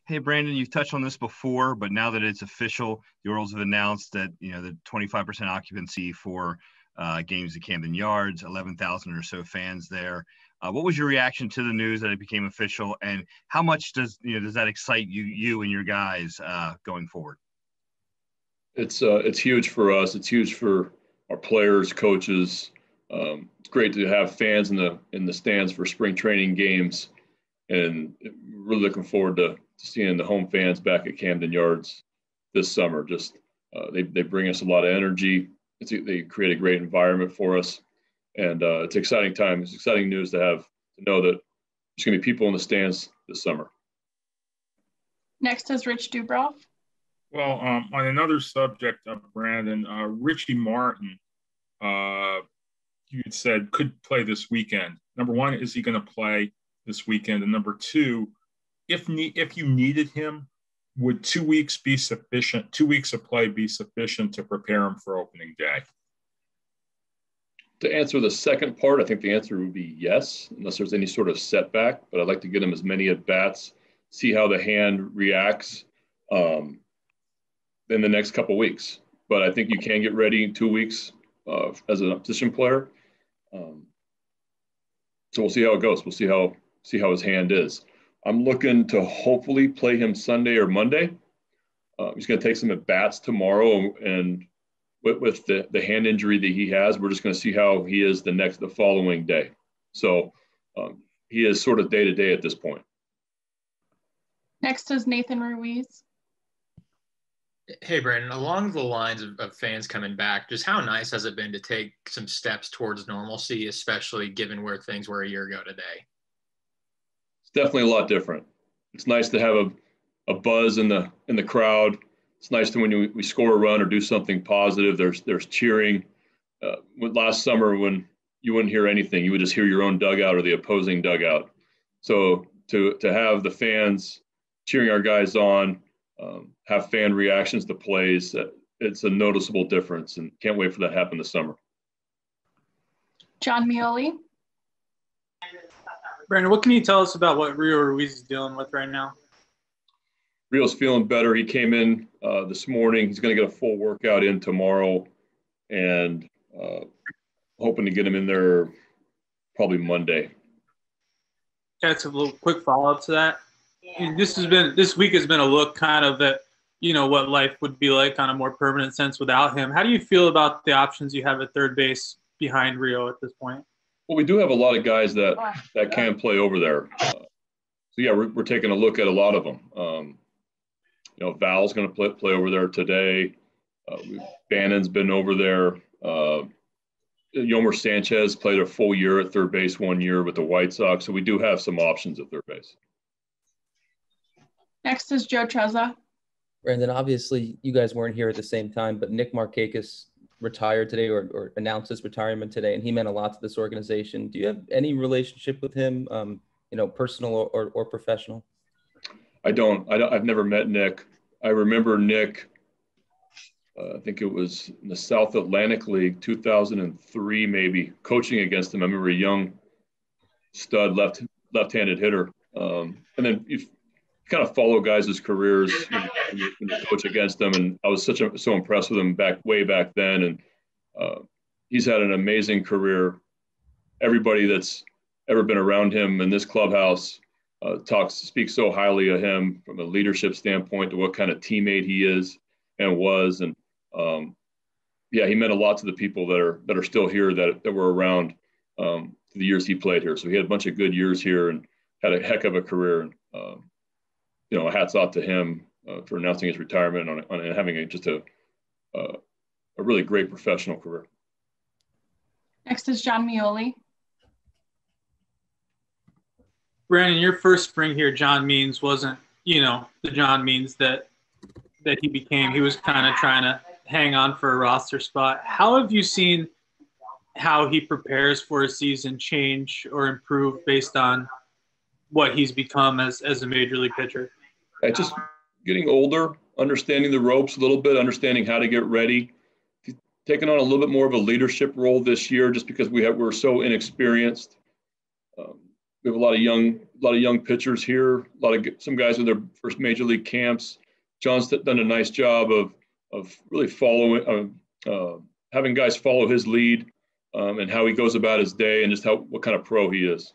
Hey, Brandon, you've touched on this before, but now that it's official, the Orioles have announced that, the 25% occupancy for games at Camden Yards, 11,000 or so fans there. What was your reaction to the news that it became official, and how much does that excite you and your guys going forward? It's huge for us. It's huge for our players, coaches. It's great to have fans in the stands for spring training games, and really looking forward to seeing the home fans back at Camden Yards this summer. Just they bring us a lot of energy. They create a great environment for us, and it's an exciting time. It's exciting news to know that there's going to be people in the stands this summer. Next is Rich Dubrov. Well, on another subject, Brandon, Richie Martin, you had said could play this weekend. Number one, is he going to play this weekend? And number two, if you needed him, would 2 weeks be sufficient? 2 weeks of play be sufficient to prepare him for opening day? To answer the second part, I think the answer would be yes, unless there's any sort of setback. But I'd like to get him as many at bats, see how the hand reacts in the next couple of weeks. But I think you can get ready in 2 weeks as a position player. So we'll see how it goes. We'll see how his hand is. I'm looking to hopefully play him Sunday or Monday. He's going to take some at bats tomorrow, and with the hand injury that he has, we're just going to see how he is the following day. So he is sort of day to day at this point. Next is Nathan Ruiz. Hey, Brandon, along the lines of fans coming back, just how nice has it been to take some steps towards normalcy, especially given where things were a year ago today? It's definitely a lot different. It's nice to have a buzz in the crowd. It's nice to when we score a run or do something positive. There's cheering. Last summer when you wouldn't hear anything, you would just hear your own dugout or the opposing dugout. So to have the fans cheering our guys on, have fan reactions to plays, it's a noticeable difference, and can't wait for that to happen this summer. John Mioli. Brandon, what can you tell us about what Rio Ruiz is dealing with right now? Rio's feeling better. He came in this morning. He's going to get a full workout in tomorrow, and hoping to get him in there probably Monday. That's a little quick follow-up to that. This week has been a look kind of at, what life would be like on a more permanent sense without him. How do you feel about the options you have at third base behind Rio at this point? Well, we do have a lot of guys that can play over there. So yeah, we're taking a look at a lot of them. Val's going to play over there today. Bannon's been over there. Yomer Sanchez played a full year at third base 1 year with the White Sox. So we do have some options at third base. Next is Joe Trezza. Brandon, obviously you guys weren't here at the same time, but Nick Martinez retired today or announced his retirement today, and he meant a lot to this organization. Do you have any relationship with him, personal or professional? I don't. I've never met Nick. I remember Nick, I think it was in the South Atlantic League, 2003 maybe, coaching against him. I remember a young stud left-handed hitter. And then you kind of follow guys' careers when you coach against them. And I was so impressed with him way back then. And he's had an amazing career. Everybody that's ever been around him in this clubhouse speaks so highly of him from a leadership standpoint to what kind of teammate he is and was. And he meant a lot to the people that are still here that were around the years he played here. So he had a bunch of good years here and had a heck of a career. And hats off to him for announcing his retirement and having a really great professional career. Next is John Mioli. Brandon, your first spring here, John Means wasn't, the John Means that he became. He was kind of trying to hang on for a roster spot. How have you seen how he prepares for a season change or improve based on what he's become as a major league pitcher? Just getting older, understanding the ropes a little bit, understanding how to get ready. He's taken on a little bit more of a leadership role this year just because we're so inexperienced. we have a lot of young pitchers here. Some guys with their first major league camps. John's done a nice job of really following, having guys follow his lead, and how he goes about his day, and just what kind of pro he is.